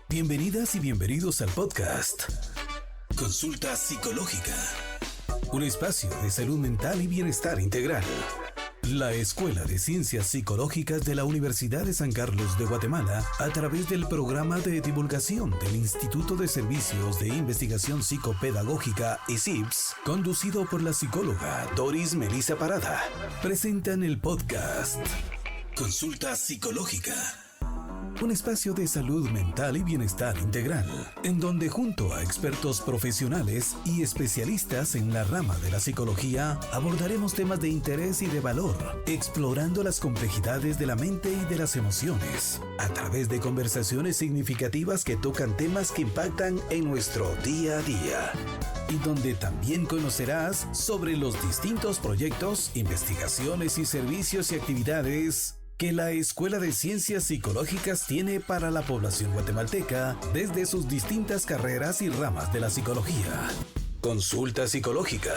Bienvenidas y bienvenidos al podcast Consulta Psicológica, un espacio de salud mental y bienestar integral. La Escuela de Ciencias Psicológicas de la Universidad de San Carlos de Guatemala, a través del programa de divulgación del Instituto de Servicios de Investigación Psicopedagógica ISIPS, conducido por la psicóloga Doris Melissa Parada, presentan el podcast Consulta Psicológica, un espacio de salud mental y bienestar integral, en donde junto a expertos profesionales y especialistas en la rama de la psicología, abordaremos temas de interés y de valor, explorando las complejidades de la mente y de las emociones, a través de conversaciones significativas que tocan temas que impactan en nuestro día a día, y donde también conocerás sobre los distintos proyectos, investigaciones y servicios y actividades que la Escuela de Ciencias Psicológicas tiene para la población guatemalteca desde sus distintas carreras y ramas de la psicología. Consulta Psicológica,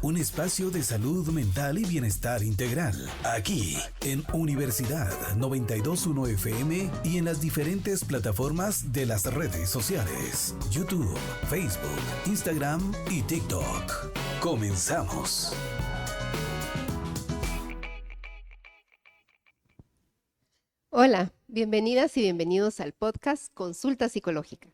un espacio de salud mental y bienestar integral, aquí en Universidad 92.1 FM y en las diferentes plataformas de las redes sociales, YouTube, Facebook, Instagram y TikTok. Comenzamos. Hola, bienvenidas y bienvenidos al podcast Consulta Psicológica.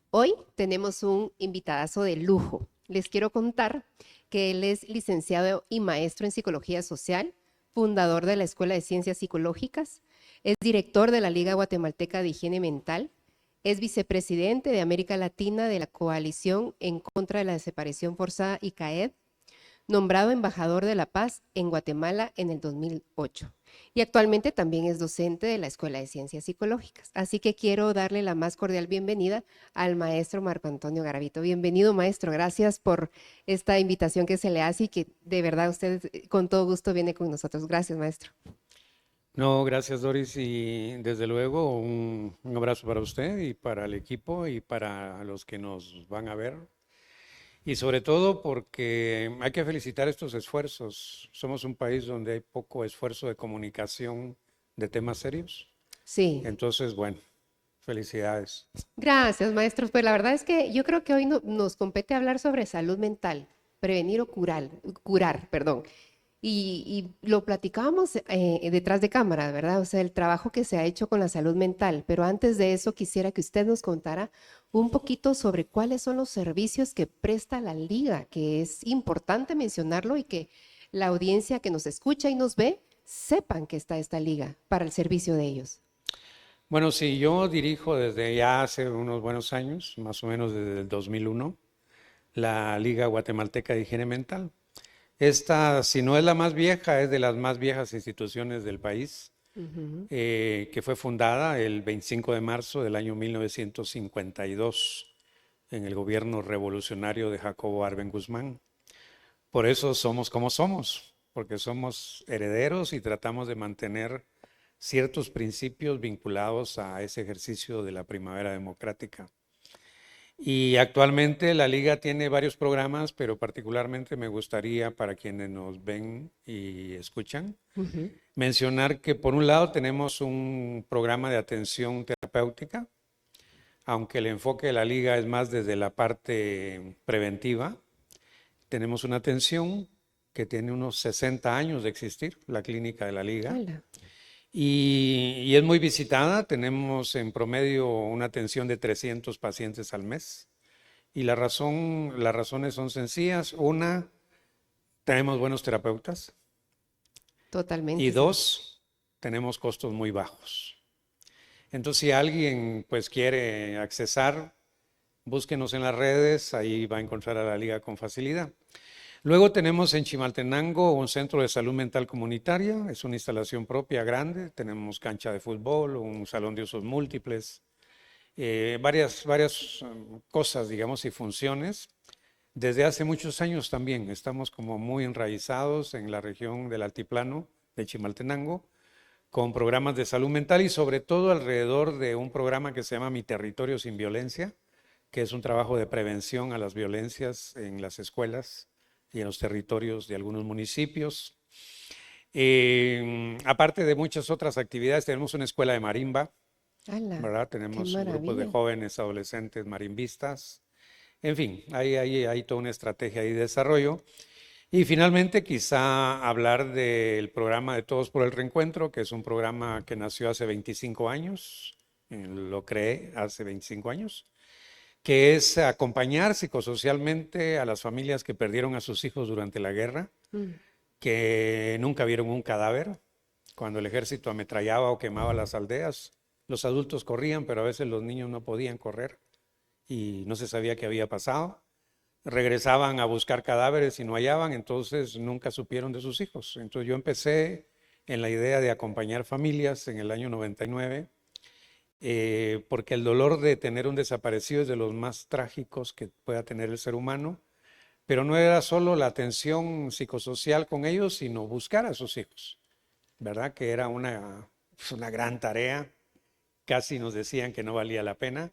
Hoy tenemos un invitadazo de lujo. Les quiero contar que él es licenciado y maestro en Psicología Social, fundador de la Escuela de Ciencias Psicológicas, es director de la Liga Guatemalteca de Higiene Mental, es vicepresidente de América Latina de la Coalición en contra de la Desaparición Forzada ICAED, nombrado embajador de la paz en Guatemala en el 2008. Y actualmente también es docente de la Escuela de Ciencias Psicológicas. Así que quiero darle la más cordial bienvenida al maestro Marco Antonio Garavito. Bienvenido, maestro. Gracias por esta invitación que se le hace y que de verdad usted con todo gusto viene con nosotros. Gracias, maestro. No, gracias Doris, y desde luego un abrazo para usted y para el equipo y para los que nos van a ver. Y sobre todo porque hay que felicitar estos esfuerzos. Somos un país donde hay poco esfuerzo de comunicación de temas serios. Sí. Entonces, bueno, felicidades. Gracias, maestro. Pues la verdad es que yo creo que hoy nos compete hablar sobre salud mental, prevenir o curar, perdón. Y lo platicábamos detrás de cámara, ¿verdad? O sea, el trabajo que se ha hecho con la salud mental. Pero antes de eso, quisiera que usted nos contara un poquito sobre cuáles son los servicios que presta la Liga, que es importante mencionarlo y que la audiencia que nos escucha y nos ve sepan que está esta Liga para el servicio de ellos. Bueno, sí, yo dirijo desde ya hace unos buenos años, más o menos desde el 2001, la Liga Guatemalteca de Higiene Mental. Esta, si no es la más vieja, es de las más viejas instituciones del país, que fue fundada el 25 de marzo del año 1952 en el gobierno revolucionario de Jacobo Arben Guzmán. Por eso somos como somos, porque somos herederos y tratamos de mantener ciertos principios vinculados a ese ejercicio de la primavera democrática. Y actualmente la Liga tiene varios programas, pero particularmente me gustaría, para quienes nos ven y escuchan, mencionar que por un lado tenemos un programa de atención terapéutica, aunque el enfoque de la Liga es más desde la parte preventiva. Tenemos una atención que tiene unos 60 años de existir, la clínica de la Liga. Hola. Y es muy visitada, tenemos en promedio una atención de 300 pacientes al mes. Y las razones son sencillas. Una, tenemos buenos terapeutas. Totalmente. Y dos, tenemos costos muy bajos. Entonces, si alguien pues quiere accesar, búsquenos en las redes, ahí va a encontrar a la Liga con facilidad. Luego tenemos en Chimaltenango un centro de salud mental comunitaria, es una instalación propia grande, tenemos cancha de fútbol, un salón de usos múltiples, varias cosas, digamos, y funciones. Desde hace muchos años también estamos como muy enraizados en la región del altiplano de Chimaltenango, con programas de salud mental y sobre todo alrededor de un programa que se llama Mi Territorio Sin Violencia, que es un trabajo de prevención a las violencias en las escuelas y en los territorios de algunos municipios. Aparte de muchas otras actividades, tenemos una escuela de marimba ¡Hala! ¿verdad? ¡Qué Tenemos grupos de maravilla! jóvenes, adolescentes, marimbistas. En fin, hay toda una estrategia ahí de desarrollo. Y finalmente, quizá hablar del programa de Todos por el Reencuentro, que es un programa que nació hace 25 años, lo creé hace 25 años, que es acompañar psicosocialmente a las familias que perdieron a sus hijos durante la guerra, Mm. que nunca vieron un cadáver. Cuando el ejército ametrallaba o quemaba las aldeas, los adultos corrían, pero a veces los niños no podían correr y no se sabía qué había pasado. Regresaban a buscar cadáveres y no hallaban, entonces nunca supieron de sus hijos. Entonces yo empecé en la idea de acompañar familias en el año 99, porque el dolor de tener un desaparecido es de los más trágicos que pueda tener el ser humano, pero no era solo la atención psicosocial con ellos, sino buscar a sus hijos, ¿verdad? Que era una gran tarea, casi nos decían que no valía la pena.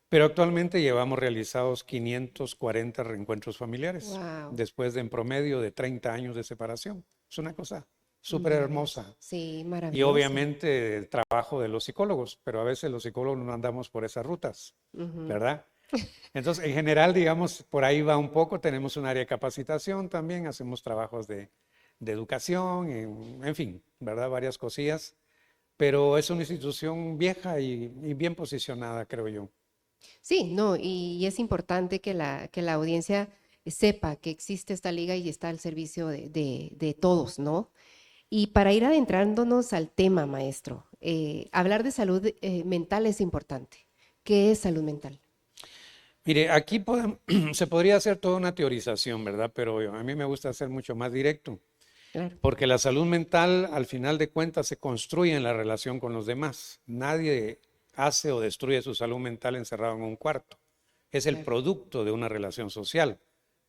Pero actualmente llevamos realizados 540 reencuentros familiares, ¡Wow! después de en promedio de 30 años de separación. Es una cosa súper Maravilloso. hermosa. Sí, Y maravilloso. obviamente el trabajo de los psicólogos, pero a veces los psicólogos no andamos por esas rutas, Ujú. ¿verdad? Entonces, en general, digamos, por ahí va un poco. Tenemos un área de capacitación también, hacemos trabajos de educación, en fin, ¿verdad? Varias cosillas. Pero es una institución vieja y bien posicionada, creo yo. Sí, no, y es importante que la audiencia sepa que existe esta liga y está al servicio de todos, ¿no? Y para ir adentrándonos al tema, maestro, hablar de salud mental es importante. ¿Qué es salud mental? Mire, aquí se podría hacer toda una teorización, ¿verdad? Pero a mí me gusta ser mucho más directo, Claro, porque la salud mental, al final de cuentas, se construye en la relación con los demás. Nadie hace o destruye su salud mental encerrado en un cuarto. Es el claro. producto de una relación social.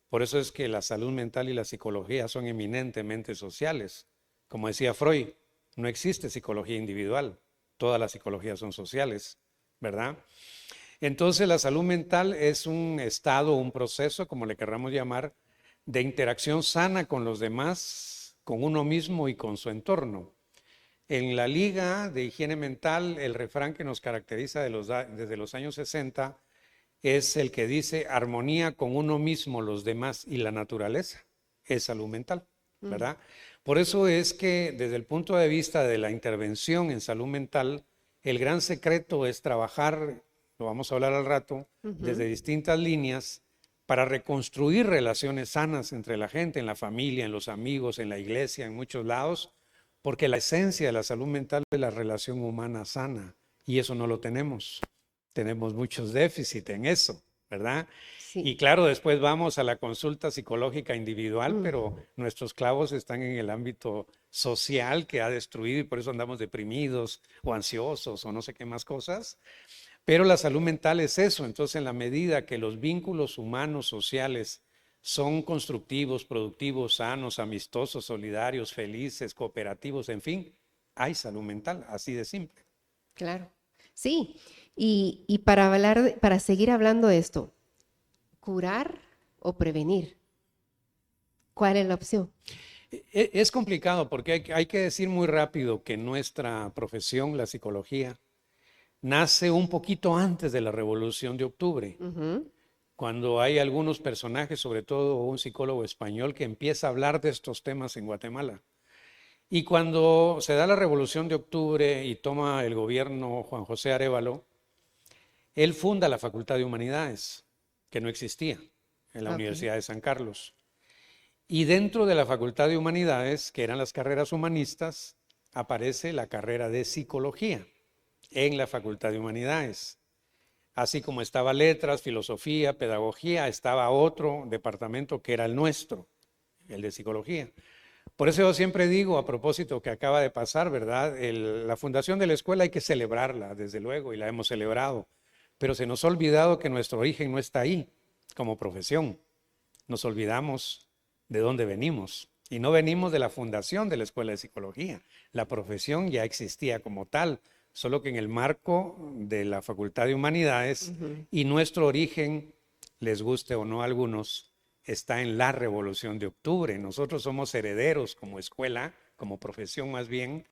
Por eso es que la salud mental y la psicología son eminentemente sociales. Como decía Freud, no existe psicología individual, todas las psicologías son sociales, ¿verdad? Entonces la salud mental es un estado, un proceso, como le querramos llamar, de interacción sana con los demás, con uno mismo y con su entorno. En la Liga de Higiene Mental, el refrán que nos caracteriza desde los años 60 es el que dice armonía con uno mismo, los demás y la naturaleza. Es salud mental, Mm, ¿verdad? Por eso es que desde el punto de vista de la intervención en salud mental, el gran secreto es trabajar, lo vamos a hablar al rato, desde ujú. distintas líneas para reconstruir relaciones sanas entre la gente, en la familia, en los amigos, en la iglesia, en muchos lados, porque la esencia de la salud mental es la relación humana sana y eso no lo tenemos. Tenemos muchos déficits en eso, ¿verdad? Y Sí. claro, después vamos a la consulta psicológica individual, Mm, pero nuestros clavos están en el ámbito social que ha destruido y por eso andamos deprimidos o ansiosos o no sé qué más cosas. Pero la salud mental es eso. Entonces, en la medida que los vínculos humanos, sociales, son constructivos, productivos, sanos, amistosos, solidarios, felices, cooperativos, en fin, hay salud mental, así de simple. claro. Sí. Y para hablar, para seguir hablando de esto, ¿curar o prevenir? ¿Cuál es la opción? Es complicado porque hay que decir muy rápido que nuestra profesión, la psicología, nace un poquito antes de la Revolución de Octubre, Ujú. cuando hay algunos personajes, sobre todo un psicólogo español, que empieza a hablar de estos temas en Guatemala. Y cuando se da la Revolución de Octubre y toma el gobierno Juan José Arévalo, él funda la Facultad de Humanidades, que no existía en la Ok. Universidad de San Carlos. Y dentro de la Facultad de Humanidades, que eran las carreras humanistas, aparece la carrera de psicología en la Facultad de Humanidades. Así como estaba letras, filosofía, pedagogía, estaba otro departamento que era el nuestro, el de psicología. Por eso yo siempre digo, a propósito que acaba de pasar, ¿verdad? La fundación de la escuela hay que celebrarla, desde luego, y la hemos celebrado, pero se nos ha olvidado que nuestro origen no está ahí, como profesión. Nos olvidamos de dónde venimos. Y no venimos de la fundación de la Escuela de Psicología. La profesión ya existía como tal, solo que en el marco de la Facultad de Humanidades Ujú. y nuestro origen, les guste o no a algunos, está en la Revolución de Octubre. Nosotros somos herederos como escuela, como profesión más bien,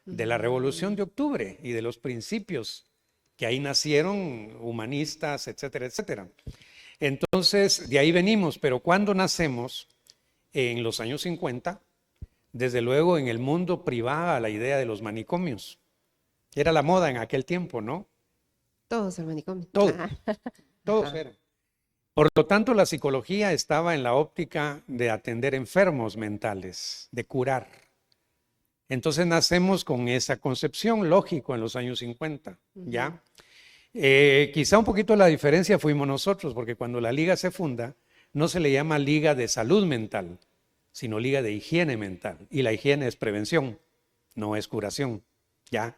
de la Revolución Mm, de Octubre y de los principios que ahí nacieron humanistas, etcétera, etcétera. Entonces, de ahí venimos, pero cuando nacemos, en los años 50, desde luego en el mundo privaba la idea de los manicomios. Era la moda en aquel tiempo, ¿no? Todos al manicomio. Todos, Ajá. todos Ajá. eran. Por lo tanto, la psicología estaba en la óptica de atender enfermos mentales, de curar. Entonces nacemos con esa concepción, lógico, en los años 50, ¿ya? Quizá un poquito la diferencia fuimos nosotros, porque cuando la liga se funda, no se le llama liga de salud mental, sino liga de higiene mental. Y la higiene es prevención, no es curación, ¿ya?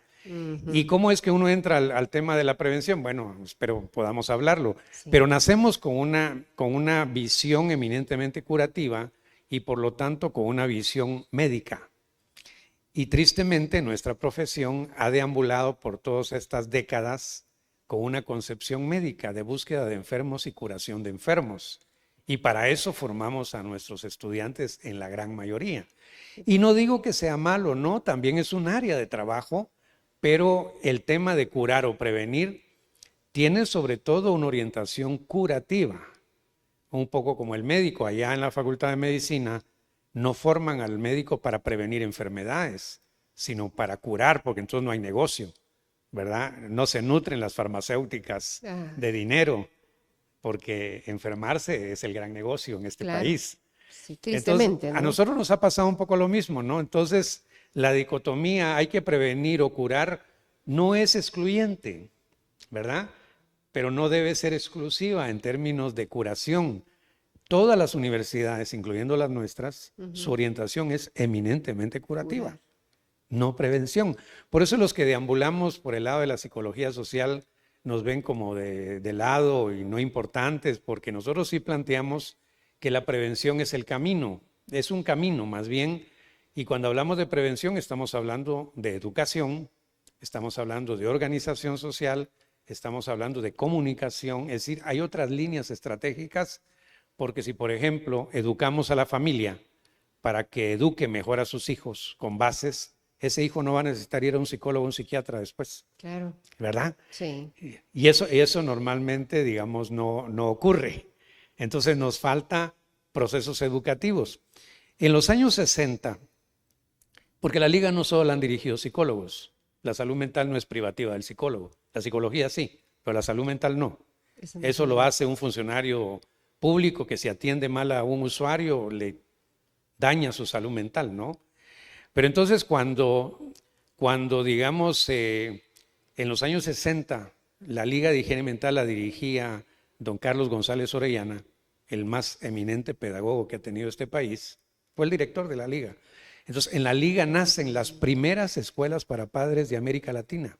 ¿Y cómo es que uno entra al tema de la prevención? Bueno, espero podamos hablarlo. Sí. Pero nacemos con una visión eminentemente curativa y por lo tanto con una visión médica. Y tristemente nuestra profesión ha deambulado por todas estas décadas con una concepción médica de búsqueda de enfermos y curación de enfermos. Y para eso formamos a nuestros estudiantes en la gran mayoría. Y no digo que sea malo, no, también es un área de trabajo, pero el tema de curar o prevenir tiene sobre todo una orientación curativa, un poco como el médico. Allá en la Facultad de Medicina no forman al médico para prevenir enfermedades, sino para curar, porque entonces no hay negocio, ¿verdad? No se nutren las farmacéuticas de dinero, porque enfermarse es el gran negocio en este Claro. país. Sí, tristemente, Entonces, ¿no? a nosotros nos ha pasado un poco lo mismo, ¿no? Entonces, la dicotomía hay que prevenir o curar no es excluyente, ¿verdad? Pero no debe ser exclusiva en términos de curación. Todas las universidades, incluyendo las nuestras, su orientación es eminentemente curativa, Curar. no prevención. Por eso los que deambulamos por el lado de la psicología social nos ven como de lado y no importantes, porque nosotros sí planteamos que la prevención es el camino, es un camino más bien, y cuando hablamos de prevención estamos hablando de educación, estamos hablando de organización social, estamos hablando de comunicación, es decir, hay otras líneas estratégicas, porque si por ejemplo educamos a la familia para que eduque mejor a sus hijos con bases, ese hijo no va a necesitar ir a un psicólogo o un psiquiatra después, Claro. ¿verdad? Sí. Y eso normalmente, digamos, no ocurre. Entonces nos falta procesos educativos. En los años 60, porque la liga no solo la han dirigido psicólogos, la salud mental no es privativa del psicólogo, la psicología sí, pero la salud mental no. Eso lo hace un funcionario público que si atiende mal a un usuario le daña su salud mental, ¿no? Pero entonces cuando digamos, en los años 60, la Liga de Higiene Mental la dirigía don Carlos González Orellana, el más eminente pedagogo que ha tenido este país, fue el director de la Liga. Entonces, en la Liga nacen las primeras escuelas para padres de América Latina.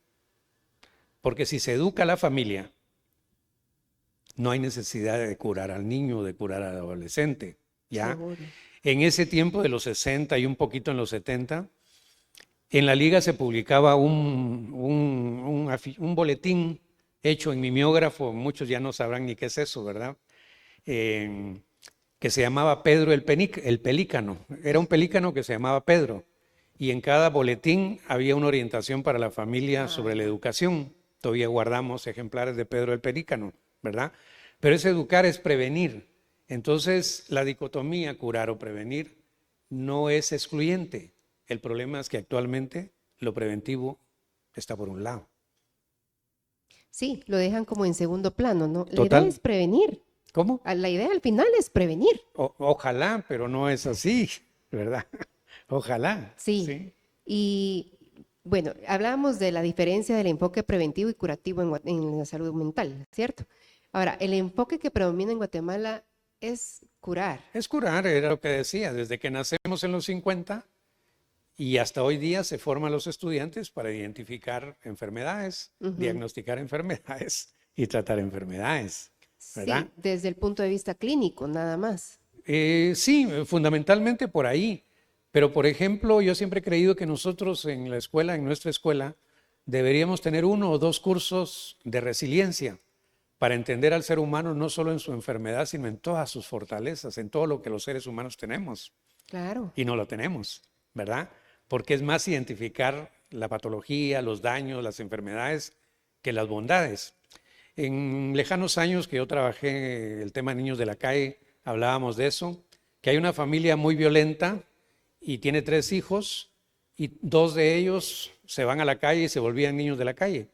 Porque si se educa a la familia, no hay necesidad de curar al niño, de curar al adolescente, ¿ya? Seguro. En ese tiempo de los 60 y un poquito en los 70, en la Liga se publicaba un boletín hecho en mimeógrafo, muchos ya no sabrán ni qué es eso, ¿verdad? Que se llamaba Pedro el Pelícano. Era un pelícano que se llamaba Pedro. Y en cada boletín había una orientación para la familia sobre la educación. Todavía guardamos ejemplares de Pedro el Pelícano, ¿verdad? Pero ese educar es prevenir. Entonces, la dicotomía curar o prevenir no es excluyente. El problema es que actualmente lo preventivo está por un lado. Sí, lo dejan como en segundo plano, ¿no? La Total. idea es prevenir. ¿Cómo? La idea al final es prevenir. Ojalá, pero no es así, ¿verdad? Ojalá. Sí. Y bueno, hablábamos de la diferencia del enfoque preventivo y curativo en la salud mental, ¿cierto? Ahora, el enfoque que predomina en Guatemala es curar. Es curar, era lo que decía, desde que nacemos en los 50 y hasta hoy día se forman los estudiantes para identificar enfermedades, diagnosticar enfermedades y tratar enfermedades, ¿verdad? Sí, desde el punto de vista clínico, nada más. Sí, fundamentalmente por ahí. Pero, por ejemplo, yo siempre he creído que nosotros en la escuela, en nuestra escuela, deberíamos tener 1 o 2 cursos de resiliencia para entender al ser humano no solo en su enfermedad, sino en todas sus fortalezas, en todo lo que los seres humanos tenemos. Claro. Y no lo tenemos, ¿verdad? Porque es más identificar la patología, los daños, las enfermedades, que las bondades. En lejanos años que yo trabajé el tema de niños de la calle, hablábamos de eso, que hay una familia muy violenta y tiene 3 hijos y 2 de ellos se van a la calle y se volvían niños de la calle.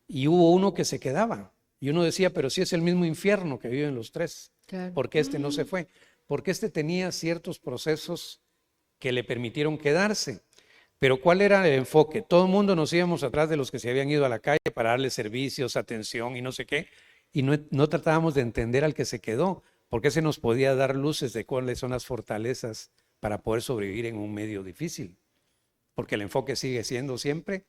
Y hubo uno que se quedaba. Y uno decía, pero si es el mismo infierno que viven los 3, Claro. ¿por qué este no se fue? Porque este tenía ciertos procesos que le permitieron quedarse. Pero ¿cuál era el enfoque? Todo el mundo nos íbamos atrás de los que se habían ido a la calle para darle servicios, atención y no sé qué. Y no tratábamos de entender al que se quedó, porque ese nos podía dar luces de cuáles son las fortalezas para poder sobrevivir en un medio difícil. Porque el enfoque sigue siendo siempre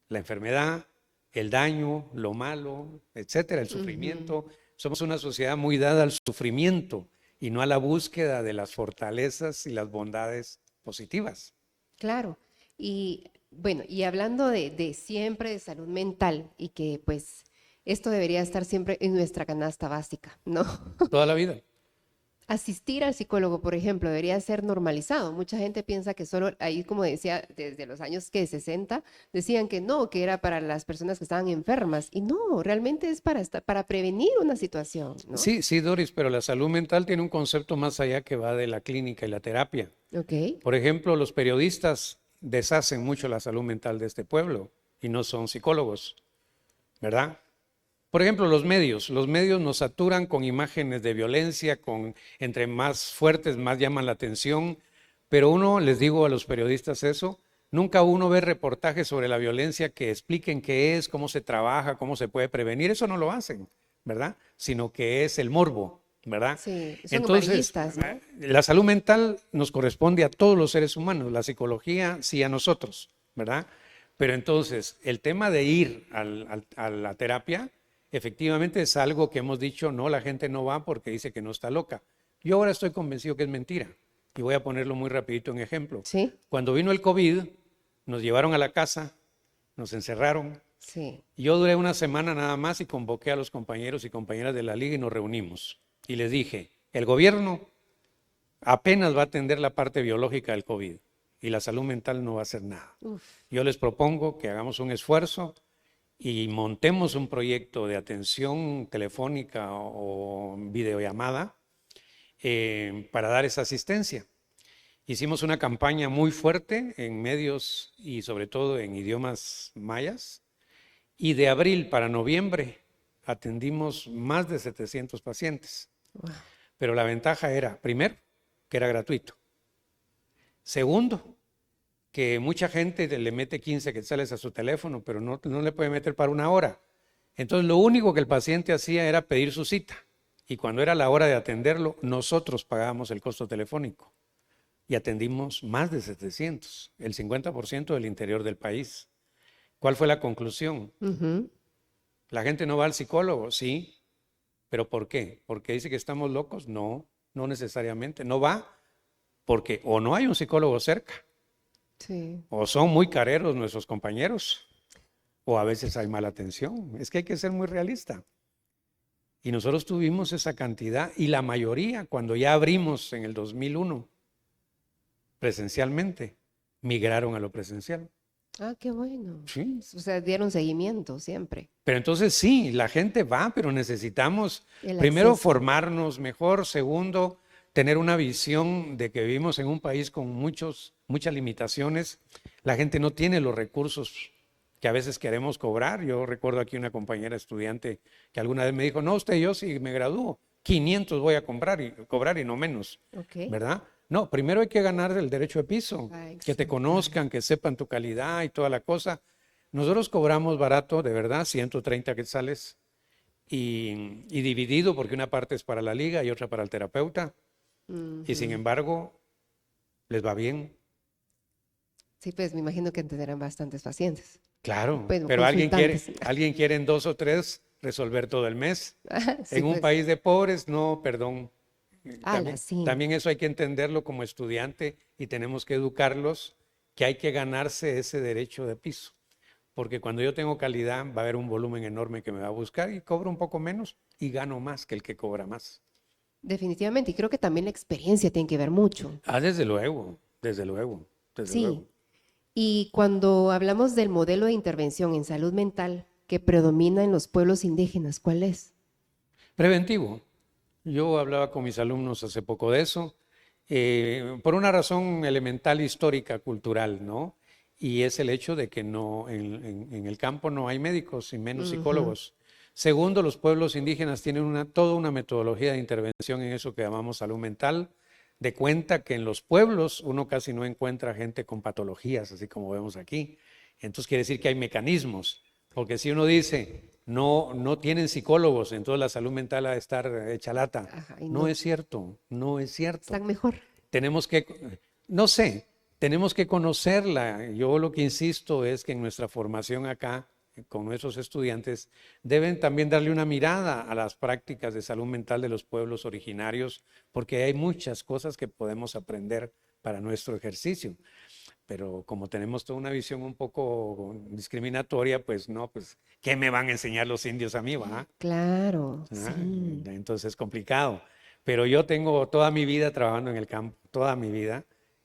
la enfermedad, el daño, lo malo, etcétera, el sufrimiento. Somos una sociedad muy dada al sufrimiento y no a la búsqueda de las fortalezas y las bondades positivas. Claro. Y bueno, y hablando de siempre de salud mental y que pues esto debería estar siempre en nuestra canasta básica, ¿no? Toda la vida. Asistir al psicólogo, por ejemplo, debería ser normalizado. Mucha gente piensa que solo, ahí como decía, desde los años 60, decían que no, que era para las personas que estaban enfermas. Y no, realmente es para prevenir una situación, ¿no? Sí, sí, Doris, pero la salud mental tiene un concepto más allá que va de la clínica y la terapia. Ok. Por ejemplo, los periodistas deshacen mucho la salud mental de este pueblo y no son psicólogos, ¿verdad? Por ejemplo, los medios nos saturan con imágenes de violencia, entre más fuertes más llaman la atención, pero uno, les digo a los periodistas eso, nunca uno ve reportajes sobre la violencia que expliquen qué es, cómo se trabaja, cómo se puede prevenir, eso no lo hacen, ¿verdad? Sino que es el morbo, ¿verdad? Sí, son Entonces, amarillistas, ¿no? la salud mental nos corresponde a todos los seres humanos, la psicología sí a nosotros, ¿verdad? Pero entonces, el tema de ir a la terapia, efectivamente es algo que hemos dicho, no, la gente no va porque dice que no está loca. Yo ahora estoy convencido que es mentira y voy a ponerlo muy rapidito en ejemplo. Sí, Cuando vino el COVID, nos llevaron a la casa, nos encerraron. sí. Yo duré una semana nada más y convoqué a los compañeros y compañeras de la liga y nos reunimos. Y les dije, el gobierno apenas va a atender la parte biológica del COVID y la salud mental no va a hacer nada. Uf, Yo les propongo que hagamos un esfuerzo y montemos un proyecto de atención telefónica o videollamada para dar esa asistencia. Hicimos una campaña muy fuerte en medios y sobre todo en idiomas mayas y de abril para noviembre atendimos más de 700 pacientes. wow. Pero la ventaja era, primero, que era gratuito. Segundo, que mucha gente le mete 15 quetzales a su teléfono, pero no le puede meter para 1 hora. Entonces, lo único que el paciente hacía era pedir su cita. Y cuando era la hora de atenderlo, nosotros pagábamos el costo telefónico. Y atendimos más de 700, el 50% del interior del país. ¿Cuál fue la conclusión? Ujú. ¿La gente no va al psicólogo? Sí. ¿Pero por qué? ¿Porque dice que estamos locos? No, no necesariamente. No va porque o no hay un psicólogo cerca, Sí. o son muy careros nuestros compañeros, o a veces hay mala atención. Es que hay que ser muy realista. Y nosotros tuvimos esa cantidad y la mayoría, cuando ya abrimos en el 2001 presencialmente, migraron a lo presencial. Ah, qué bueno. Sí. O sea, dieron seguimiento siempre. Pero entonces sí, la gente va, pero necesitamos El primero acceso. formarnos mejor, segundo, tener una visión de que vivimos en un país con muchas limitaciones. La gente no tiene los recursos que a veces queremos cobrar. Yo recuerdo aquí una compañera estudiante que alguna vez me dijo, no, yo si me gradúo, 500 voy a cobrar y no menos, Ok. ¿verdad? No, primero hay que ganar el derecho de piso, Ah, que te exacto. conozcan, que sepan tu calidad y toda la cosa. Nosotros cobramos barato, de verdad, 130 quetzales y dividido porque una parte es para la liga y otra para el terapeuta. Y sin embargo, les va bien. Sí, pues me imagino que tendrán bastantes pacientes. Claro, Bueno, pero alguien consultantes. quiere en 2 o 3 resolver todo el mes. Sí, En un pues. país de pobres, no, perdón. Ala, sí. También eso hay que entenderlo como estudiante y tenemos que educarlos que hay que ganarse ese derecho de piso. Porque cuando yo tengo calidad va a haber un volumen enorme que me va a buscar y cobro un poco menos y gano más que el que cobra más. Definitivamente. Y creo que también la experiencia tiene que ver mucho. Ah, desde luego, desde luego, desde Sí. luego. Y cuando hablamos del modelo de intervención en salud mental, que predomina en los pueblos indígenas, ¿cuál es? Preventivo. Yo hablaba con mis alumnos hace poco de eso, por una razón elemental histórica, cultural, ¿no? Y es el hecho de que no, en el campo no hay médicos y menos psicólogos. Segundo, los pueblos indígenas tienen toda una metodología de intervención en eso que llamamos salud mental, de cuenta que en los pueblos uno casi no encuentra gente con patologías, así como vemos aquí. Entonces quiere decir que hay mecanismos, porque si uno dice, no tienen psicólogos, entonces la salud mental ha de estar hecha lata. Ajá, No es cierto, no es cierto. Están mejor. Tenemos que, no sé, tenemos que conocerla. Yo lo que insisto es que en nuestra formación acá, con nuestros estudiantes, deben también darle una mirada a las prácticas de salud mental de los pueblos originarios, porque hay muchas cosas que podemos aprender para nuestro ejercicio. Pero como tenemos toda una visión un poco discriminatoria, pues no, pues, ¿qué me van a enseñar los indios a mí, va? Claro, sí. Entonces es complicado. Pero yo tengo toda mi vida trabajando en el campo, toda mi vida,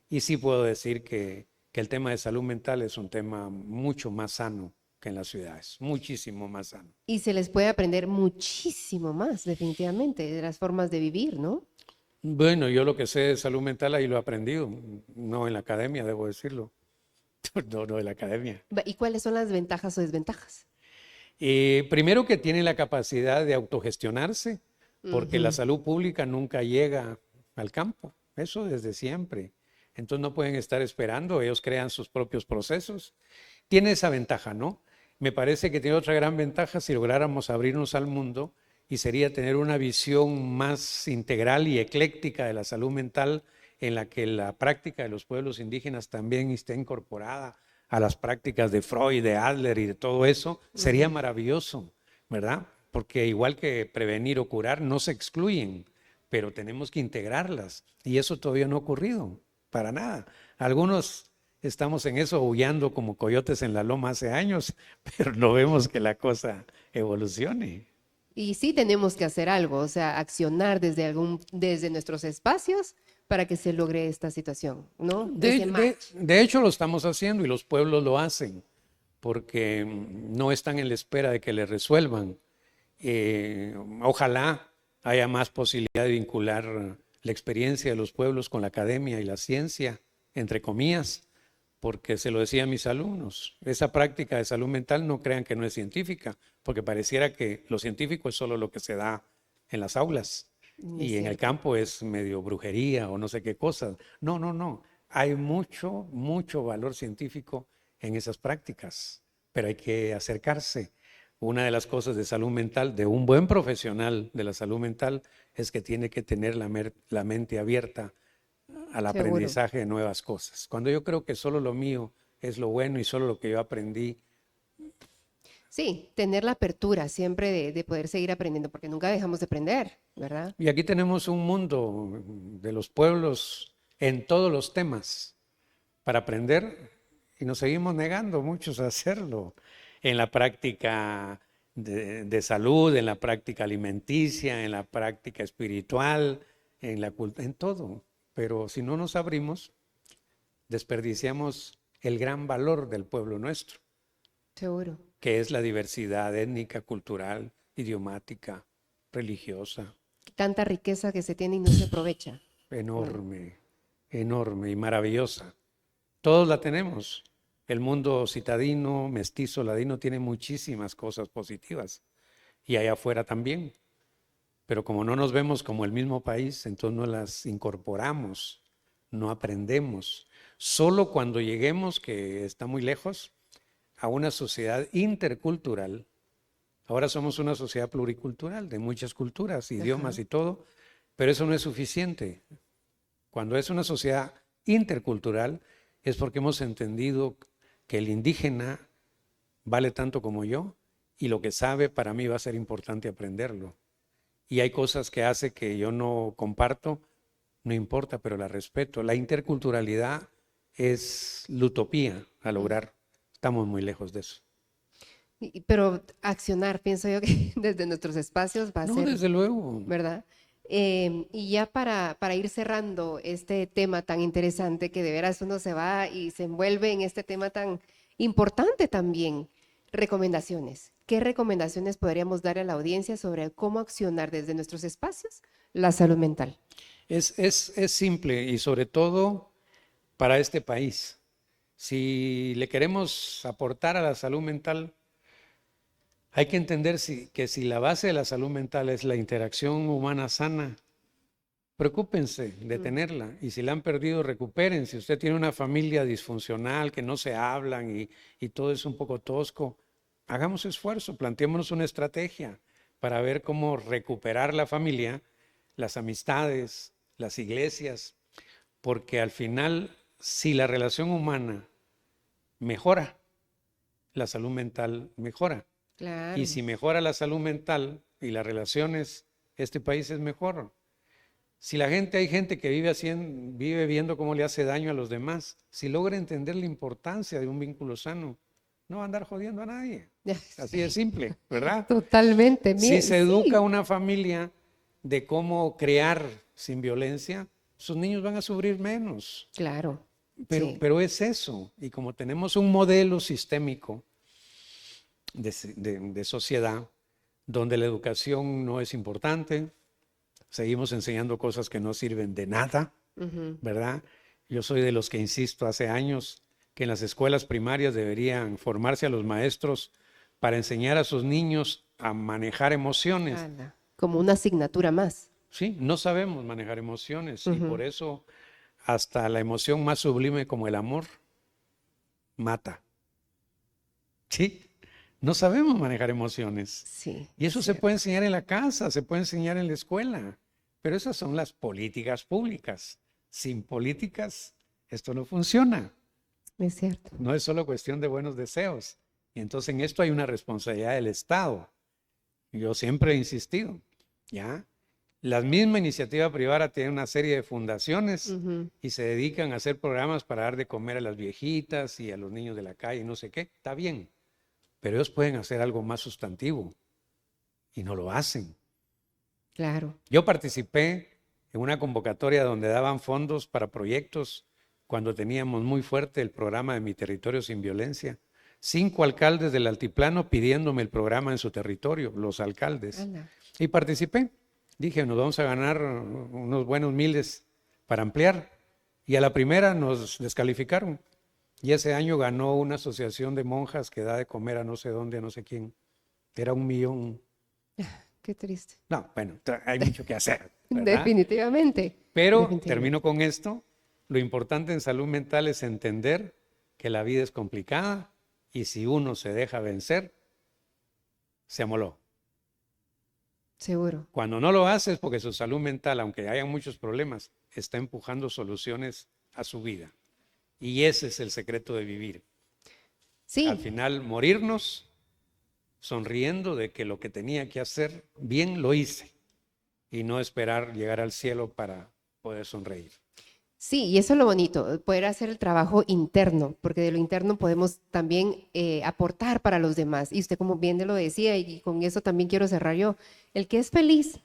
y sí puedo decir que el tema de salud mental es un tema mucho más sano que en las ciudades, muchísimo más sano. Y se les puede aprender muchísimo más, definitivamente, de las formas de vivir, ¿no? Bueno, yo lo que sé de salud mental ahí lo he aprendido, no en la academia, debo decirlo, no en la academia. ¿Y cuáles son las ventajas o desventajas? Primero que tiene la capacidad de autogestionarse, porque la salud pública nunca llega al campo, eso desde siempre. Entonces no pueden estar esperando, ellos crean sus propios procesos. Tiene esa ventaja, ¿no? Me parece que tiene otra gran ventaja si lográramos abrirnos al mundo, y sería tener una visión más integral y ecléctica de la salud mental, en la que la práctica de los pueblos indígenas también esté incorporada a las prácticas de Freud, de Adler y de todo eso. Sería maravilloso, ¿verdad? Porque igual que prevenir o curar no se excluyen, pero tenemos que integrarlas, y eso todavía no ha ocurrido, para nada. Algunos estamos en eso aullando como coyotes en la loma hace años, pero no vemos que la cosa evolucione. Y sí tenemos que hacer algo, o sea, accionar desde nuestros espacios para que se logre esta situación, ¿no? De hecho, lo estamos haciendo y los pueblos lo hacen, porque no están en la espera de que les resuelvan. Ojalá haya más posibilidad de vincular la experiencia de los pueblos con la academia y la ciencia, entre comillas, porque se lo decía a mis alumnos, esa práctica de salud mental no crean que no es científica, porque pareciera que lo científico es solo lo que se da en las aulas y en el campo es medio brujería o no sé qué cosas. No, hay mucho valor científico en esas prácticas, pero hay que acercarse. Una de las cosas de salud mental, de un buen profesional de la salud mental, es que tiene que tener la mente abierta al aprendizaje de nuevas cosas. Cuando yo creo que solo lo mío es lo bueno y solo lo que yo aprendí. Sí, tener la apertura siempre de poder seguir aprendiendo, porque nunca dejamos de aprender, ¿verdad? Y aquí tenemos un mundo de los pueblos en todos los temas para aprender, y nos seguimos negando muchos a hacerlo. En la práctica de salud, en la práctica alimenticia, en la práctica espiritual, en todo. Pero si no nos abrimos, desperdiciamos el gran valor del pueblo nuestro. Seguro. Que es la diversidad étnica, cultural, idiomática, religiosa. Tanta riqueza que se tiene y no se aprovecha. Enorme, enorme y maravillosa. Todos la tenemos. El mundo citadino, mestizo, ladino tiene muchísimas cosas positivas. Y allá afuera también. Pero como no nos vemos como el mismo país, entonces no las incorporamos, no aprendemos. Solo cuando lleguemos, que está muy lejos, a una sociedad intercultural. Ahora somos una sociedad pluricultural, de muchas culturas, idiomas y todo, pero eso no es suficiente. Cuando es una sociedad intercultural es porque hemos entendido que el indígena vale tanto como yo, y lo que sabe para mí va a ser importante aprenderlo. Y hay cosas que hace que yo no comparto, no importa, pero la respeto. La interculturalidad es la utopía a lograr. Estamos muy lejos de eso. Pero accionar, pienso yo que desde nuestros espacios va a ser. No, desde luego. ¿Verdad? Y ya para ir cerrando este tema tan interesante, que de veras uno se va y se envuelve en este tema tan importante también. Recomendaciones. ¿Qué recomendaciones podríamos dar a la audiencia sobre cómo accionar desde nuestros espacios la salud mental? Es simple y sobre todo para este país. Si le queremos aportar a la salud mental, hay que entender que si la base de la salud mental es la interacción humana sana, preocúpense de tenerla. Y si la han perdido, recuperen. Si usted tiene una familia disfuncional, que no se hablan y todo es un poco tosco, hagamos esfuerzo, planteémonos una estrategia para ver cómo recuperar la familia, las amistades, las iglesias, porque al final, si la relación humana mejora, la salud mental mejora. Claro. Y si mejora la salud mental y las relaciones, este país es mejor. Si hay gente que vive viendo cómo le hace daño a los demás, si logra entender la importancia de un vínculo sano, no va a andar jodiendo a nadie. Así de simple, ¿verdad? Totalmente. Si se educa una familia de cómo crear sin violencia, sus niños van a sufrir menos. Claro. Pero es eso. Y como tenemos un modelo sistémico de sociedad donde la educación no es importante, seguimos enseñando cosas que no sirven de nada, ¿verdad? Yo soy de los que insisto hace años que en las escuelas primarias deberían formarse a los maestros para enseñar a sus niños a manejar emociones. Como una asignatura más. Sí, no sabemos manejar emociones y por eso hasta la emoción más sublime como el amor mata. Sí, no sabemos manejar emociones. Sí. Y eso se puede enseñar en la casa, se puede enseñar en la escuela, pero esas son las políticas públicas. Sin políticas esto no funciona. Es cierto. No es solo cuestión de buenos deseos. Y entonces en esto hay una responsabilidad del Estado. Yo siempre he insistido, ¿ya? La misma iniciativa privada tiene una serie de fundaciones y se dedican a hacer programas para dar de comer a las viejitas y a los niños de la calle, no sé qué. Está bien, pero ellos pueden hacer algo más sustantivo y no lo hacen. Claro. Yo participé en una convocatoria donde daban fondos para proyectos cuando teníamos muy fuerte el programa de Mi Territorio Sin Violencia. 5 alcaldes del altiplano pidiéndome el programa en su territorio, los alcaldes. Y participé. Dije, nos vamos a ganar unos buenos miles para ampliar. Y a la primera nos descalificaron. Y ese año ganó una asociación de monjas que da de comer a no sé dónde, a no sé quién. Era 1 millón. Qué triste. No, bueno, hay mucho que hacer, ¿verdad? Definitivamente. Pero termino con esto. Lo importante en salud mental es entender que la vida es complicada y si uno se deja vencer, se amoló. Seguro. Cuando no lo hace es porque su salud mental, aunque haya muchos problemas, está empujando soluciones a su vida. Y ese es el secreto de vivir. Sí. Al final, morirnos sonriendo de que lo que tenía que hacer bien lo hice y no esperar llegar al cielo para poder sonreír. Sí, y eso es lo bonito, poder hacer el trabajo interno, porque de lo interno podemos también aportar para los demás. Y usted como bien lo decía, y con eso también quiero cerrar yo, el que es feliz,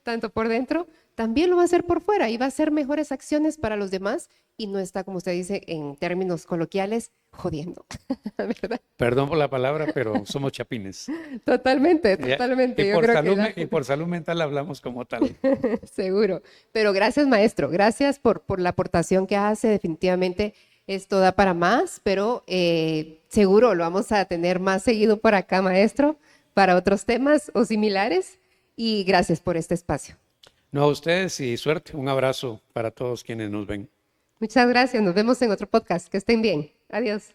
tanto por dentro, también lo va a hacer por fuera y va a hacer mejores acciones para los demás y no está, como usted dice, en términos coloquiales, jodiendo, ¿verdad? Perdón por la palabra, pero somos chapines. Totalmente, totalmente. Y por salud mental hablamos como tal. Seguro. Pero gracias, maestro. Gracias por la aportación que hace. Definitivamente esto da para más, pero seguro lo vamos a tener más seguido por acá, maestro, para otros temas o similares. Y gracias por este espacio. No, a ustedes y suerte. Un abrazo para todos quienes nos ven. Muchas gracias. Nos vemos en otro podcast. Que estén bien. Adiós.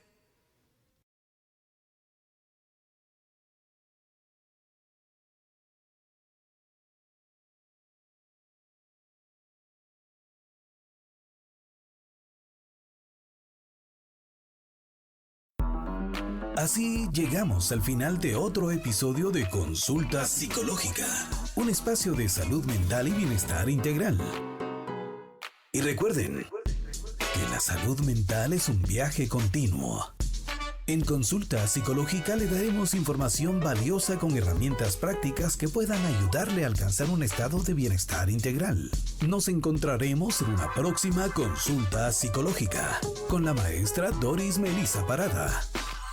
Así llegamos al final de otro episodio de Consulta Psicológica, un espacio de salud mental y bienestar integral. Y recuerden que la salud mental es un viaje continuo. En Consulta Psicológica le daremos información valiosa con herramientas prácticas que puedan ayudarle a alcanzar un estado de bienestar integral. Nos encontraremos en una próxima Consulta Psicológica con la maestra Doris Melissa Parada.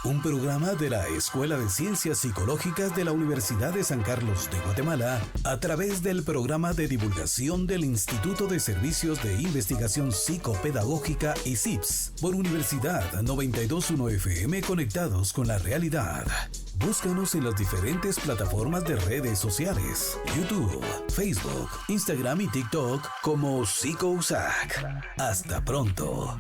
un programa de la Escuela de Ciencias Psicológicas de la Universidad de San Carlos de Guatemala a través del programa de divulgación del Instituto de Servicios de Investigación Psicopedagógica ICIPS por Universidad 92.1 FM, conectados con la realidad. Búscanos en las diferentes plataformas de redes sociales, YouTube, Facebook, Instagram y TikTok como PsicoUSAC. Hasta pronto.